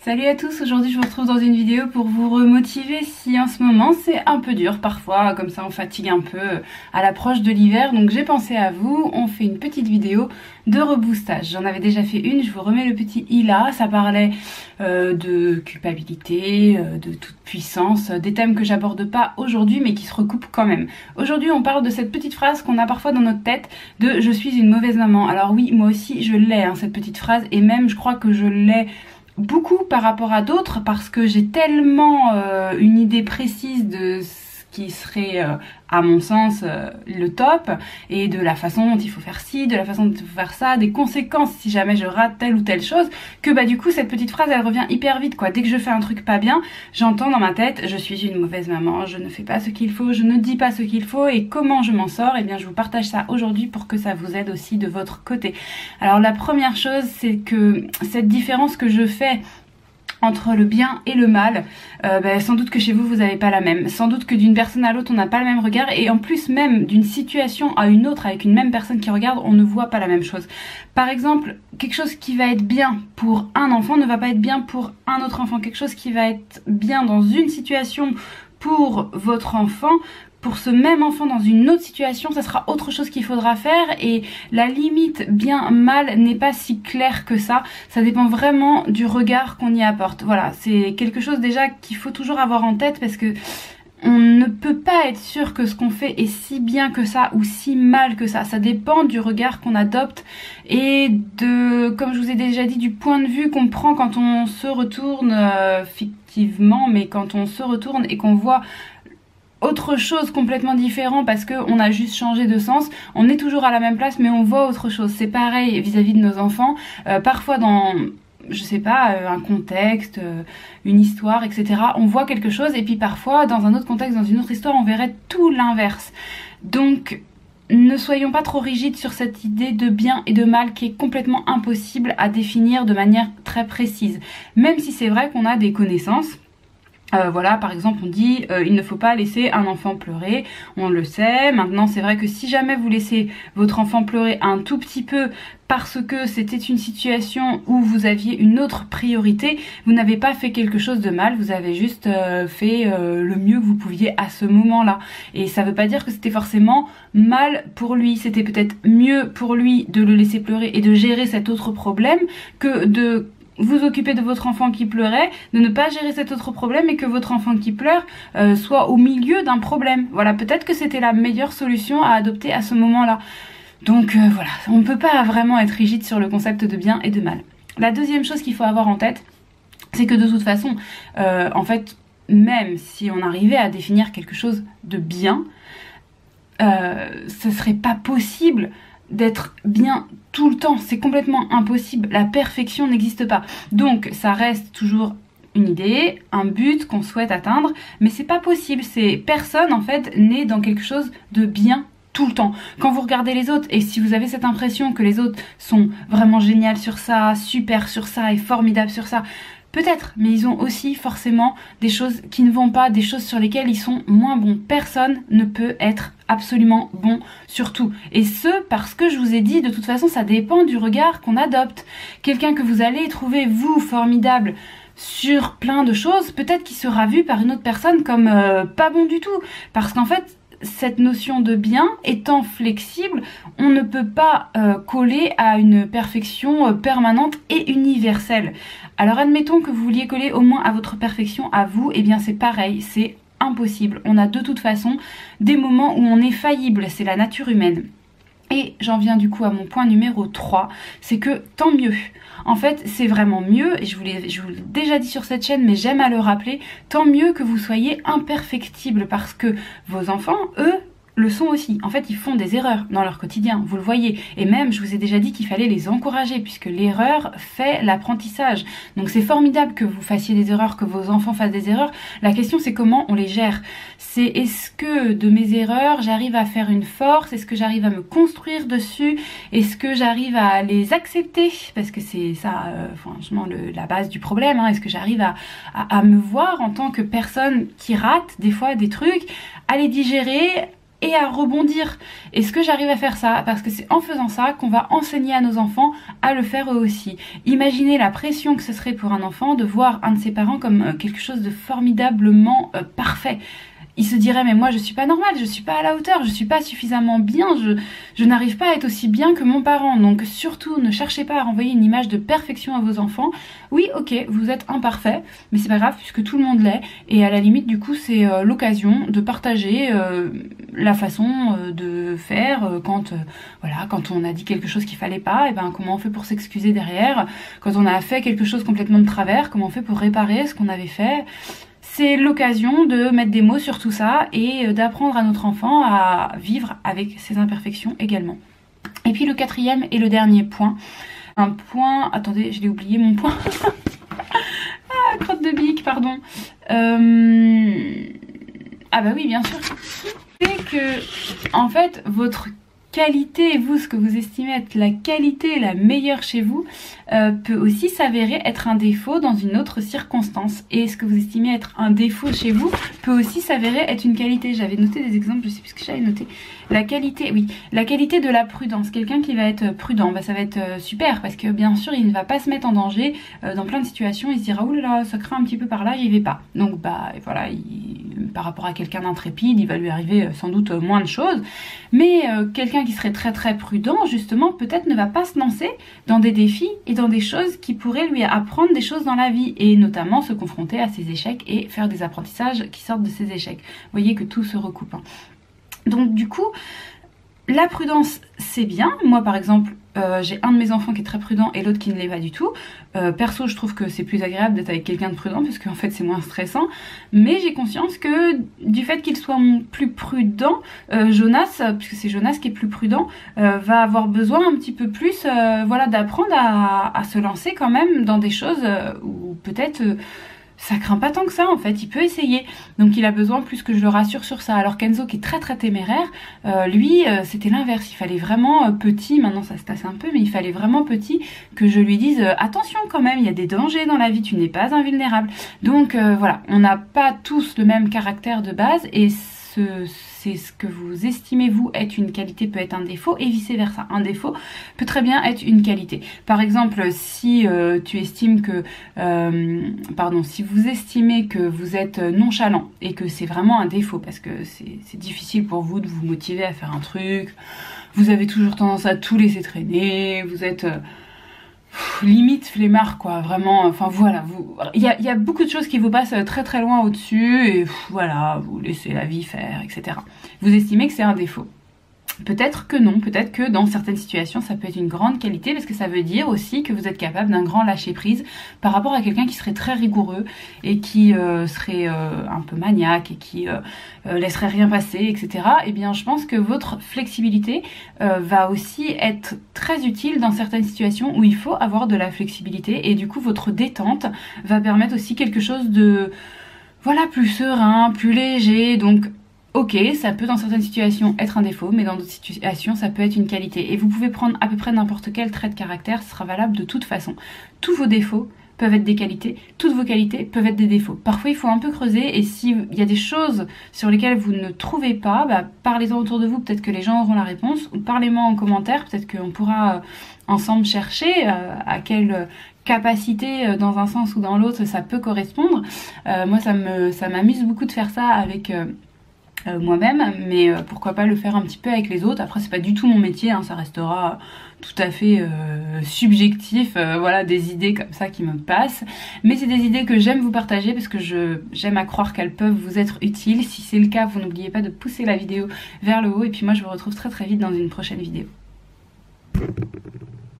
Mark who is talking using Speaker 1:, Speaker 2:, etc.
Speaker 1: Salut à tous, aujourd'hui je vous retrouve dans une vidéo pour vous remotiver si en ce moment c'est un peu dur parfois, comme ça on fatigue un peu à l'approche de l'hiver. Donc j'ai pensé à vous, on fait une petite vidéo de reboostage. J'en avais déjà fait une, je vous remets le petit i là, ça parlait de culpabilité, de toute puissance, des thèmes que j'aborde pas aujourd'hui mais qui se recoupent quand même. Aujourd'hui on parle de cette petite phrase qu'on a parfois dans notre tête de je suis une mauvaise maman. Alors oui, moi aussi je l'ai cette petite phrase, et même je crois que je l'ai beaucoup par rapport à d'autres parce que j'ai tellement une idée précise de ce qui serait à mon sens le top, et de la façon dont il faut faire ci, de la façon dont il faut faire ça, des conséquences si jamais je rate telle ou telle chose, que bah du coup cette petite phrase elle revient hyper vite quoi. Dès que je fais un truc pas bien, j'entends dans ma tête je suis une mauvaise maman, je ne fais pas ce qu'il faut, je ne dis pas ce qu'il faut, et comment je m'en sors, et bien je vous partage ça aujourd'hui pour que ça vous aide aussi de votre côté. Alors la première chose, c'est que cette différence que je fais entre le bien et le mal, sans doute que chez vous n'avez pas la même, sans doute que d'une personne à l'autre on n'a pas le même regard, et en plus même d'une situation à une autre avec une même personne qui regarde, on ne voit pas la même chose. Par exemple, quelque chose qui va être bien pour un enfant ne va pas être bien pour un autre enfant, quelque chose qui va être bien dans une situation pour votre enfant, pour ce même enfant dans une autre situation, ça sera autre chose qu'il faudra faire, et la limite bien-mal n'est pas si claire que ça. Ça dépend vraiment du regard qu'on y apporte. Voilà, c'est quelque chose déjà qu'il faut toujours avoir en tête, parce que on ne peut pas être sûr que ce qu'on fait est si bien que ça ou si mal que ça. Ça dépend du regard qu'on adopte et de, comme je vous ai déjà dit, du point de vue qu'on prend quand on se retourne fictivement, mais quand on se retourne et qu'on voit autre chose complètement différent parce qu'on a juste changé de sens. On est toujours à la même place mais on voit autre chose. C'est pareil vis-à-vis de nos enfants. Parfois dans, je sais pas, un contexte, une histoire, etc. on voit quelque chose, et puis parfois dans un autre contexte, dans une autre histoire, on verrait tout l'inverse. Donc ne soyons pas trop rigides sur cette idée de bien et de mal qui est complètement impossible à définir de manière très précise. Même si c'est vrai qu'on a des connaissances. Voilà, par exemple on dit il ne faut pas laisser un enfant pleurer, on le sait. Maintenant c'est vrai que si jamais vous laissez votre enfant pleurer un tout petit peu parce que c'était une situation où vous aviez une autre priorité, vous n'avez pas fait quelque chose de mal, vous avez juste fait le mieux que vous pouviez à ce moment-là. Et ça veut pas dire que c'était forcément mal pour lui, c'était peut-être mieux pour lui de le laisser pleurer et de gérer cet autre problème que de vous occuper de votre enfant qui pleurait, de ne pas gérer cet autre problème, et que votre enfant qui pleure soit au milieu d'un problème. Voilà, peut-être que c'était la meilleure solution à adopter à ce moment-là. Donc voilà, on ne peut pas vraiment être rigide sur le concept de bien et de mal. La deuxième chose qu'il faut avoir en tête, c'est que de toute façon, en fait, même si on arrivait à définir quelque chose de bien, ce serait pas possible d'être bien tout le temps, c'est complètement impossible, la perfection n'existe pas. Donc ça reste toujours une idée, un but qu'on souhaite atteindre, mais c'est pas possible, c'est personne en fait n'est dans quelque chose de bien tout le temps. Quand vous regardez les autres, et si vous avez cette impression que les autres sont vraiment géniaux sur ça, super sur ça et formidables sur ça, peut-être, mais ils ont aussi forcément des choses qui ne vont pas, des choses sur lesquelles ils sont moins bons. Personne ne peut être absolument bon sur tout. Et ce, parce que je vous ai dit, de toute façon, ça dépend du regard qu'on adopte. Quelqu'un que vous allez trouver, vous, formidable sur plein de choses, peut-être qu'il sera vu par une autre personne comme pas bon du tout. Parce qu'en fait, cette notion de bien étant flexible, on ne peut pas coller à une perfection permanente et universelle. Alors admettons que vous vouliez coller au moins à votre perfection à vous, et bien c'est pareil, c'est impossible. On a de toute façon des moments où on est faillible, c'est la nature humaine. Et j'en viens du coup à mon point numéro 3, c'est que tant mieux. En fait, c'est vraiment mieux, et je vous l'ai déjà dit sur cette chaîne, mais j'aime à le rappeler, tant mieux que vous soyez imperfectible, parce que vos enfants, eux, le sont aussi. En fait, ils font des erreurs dans leur quotidien, vous le voyez. Et même, je vous ai déjà dit qu'il fallait les encourager, puisque l'erreur fait l'apprentissage. Donc c'est formidable que vous fassiez des erreurs, que vos enfants fassent des erreurs. La question, c'est comment on les gère. C'est est-ce que de mes erreurs, j'arrive à faire une force? Est-ce que j'arrive à me construire dessus? Est-ce que j'arrive à les accepter? Parce que c'est ça, franchement, la base du problème. Est-ce que j'arrive à me voir en tant que personne qui rate des fois des trucs, à les digérer, et à rebondir. Est-ce que j'arrive à faire ça? Parce que c'est en faisant ça qu'on va enseigner à nos enfants à le faire eux aussi. Imaginez la pression que ce serait pour un enfant de voir un de ses parents comme quelque chose de formidablement parfait. Il se dirait mais moi je suis pas normale, je suis pas à la hauteur, je suis pas suffisamment bien, je n'arrive pas à être aussi bien que mon parent. Donc surtout ne cherchez pas à renvoyer une image de perfection à vos enfants. Oui ok, vous êtes imparfait, mais c'est pas grave puisque tout le monde l'est. Et à la limite du coup c'est l'occasion de partager la façon de faire quand on a dit quelque chose qu'il fallait pas, et ben comment on fait pour s'excuser derrière. Quand on a fait quelque chose complètement de travers, comment on fait pour réparer ce qu'on avait fait. C'est l'occasion de mettre des mots sur tout ça et d'apprendre à notre enfant à vivre avec ses imperfections également. Et puis le quatrième et le dernier point. Un point... Attendez, je l'ai oublié mon point. Ah, crotte de bique, pardon. Ah bah oui, bien sûr. C'est que, en fait, votre qualité, vous, ce que vous estimez être la qualité la meilleure chez vous, peut aussi s'avérer être un défaut dans une autre circonstance. Et ce que vous estimez être un défaut chez vous peut aussi s'avérer être une qualité. J'avais noté des exemples, je sais plus ce que j'avais noté. La qualité, oui, la qualité de la prudence. Quelqu'un qui va être prudent, bah, ça va être super parce que bien sûr il ne va pas se mettre en danger dans plein de situations. Il se dira oulala, ça craint un petit peu par là, j'y vais pas. Donc bah voilà, par rapport à quelqu'un d'intrépide, il va lui arriver sans doute moins de choses. Mais quelqu'un qui serait très très prudent, justement, peut-être ne va pas se lancer dans des défis et dans des choses qui pourraient lui apprendre des choses dans la vie et notamment se confronter à ses échecs et faire des apprentissages qui sortent de ses échecs. Vous voyez que tout se recoupe. Hein. Donc du coup, la prudence c'est bien. Moi par exemple, j'ai un de mes enfants qui est très prudent et l'autre qui ne l'est pas du tout. Perso, je trouve que c'est plus agréable d'être avec quelqu'un de prudent parce qu'en fait c'est moins stressant. Mais j'ai conscience que du fait qu'il soit plus prudent, Jonas, puisque c'est Jonas qui est plus prudent, va avoir besoin un petit peu plus voilà, d'apprendre à se lancer quand même dans des choses où peut-être... ça craint pas tant que ça en fait, il peut essayer. Donc il a besoin plus que je le rassure sur ça. Alors Kenzo qui est très très téméraire, lui c'était l'inverse. Il fallait vraiment petit, maintenant ça se tasse un peu, mais il fallait vraiment petit que je lui dise attention quand même, il y a des dangers dans la vie, tu n'es pas invulnérable. Donc voilà, on n'a pas tous le même caractère de base et c'est ce que vous estimez vous être une qualité peut être un défaut et vice versa. Un défaut peut très bien être une qualité. Par exemple, si tu estimes que, si vous estimez que vous êtes nonchalant et que c'est vraiment un défaut parce que c'est difficile pour vous de vous motiver à faire un truc, vous avez toujours tendance à tout laisser traîner, vous êtes... limite flemmard quoi, vraiment, enfin voilà, il y a beaucoup de choses qui vous passent très très loin au-dessus et voilà, vous laissez la vie faire, etc. Vous estimez que c'est un défaut. Peut-être que non, peut-être que dans certaines situations ça peut être une grande qualité parce que ça veut dire aussi que vous êtes capable d'un grand lâcher prise par rapport à quelqu'un qui serait très rigoureux et qui serait un peu maniaque et qui laisserait rien passer, etc. Eh bien je pense que votre flexibilité va aussi être très utile dans certaines situations où il faut avoir de la flexibilité et du coup votre détente va permettre aussi quelque chose de voilà, plus serein, plus léger. Donc ok, ça peut dans certaines situations être un défaut, mais dans d'autres situations ça peut être une qualité. Et vous pouvez prendre à peu près n'importe quel trait de caractère, ce sera valable de toute façon. Tous vos défauts peuvent être des qualités, toutes vos qualités peuvent être des défauts. Parfois il faut un peu creuser et s'il y a des choses sur lesquelles vous ne trouvez pas, bah, parlez-en autour de vous, peut-être que les gens auront la réponse, ou parlez-moi en commentaire, peut-être qu'on pourra ensemble chercher à quelle capacité dans un sens ou dans l'autre ça peut correspondre. Moi ça m'amuse beaucoup de faire ça avec... moi-même, mais pourquoi pas le faire un petit peu avec les autres. Après c'est pas du tout mon métier, hein, ça restera tout à fait subjectif, voilà, des idées comme ça qui me passent, mais c'est des idées que j'aime vous partager parce que j'aime à croire qu'elles peuvent vous être utiles. Si c'est le cas, vous n'oubliez pas de pousser la vidéo vers le haut et puis moi je vous retrouve très très vite dans une prochaine vidéo.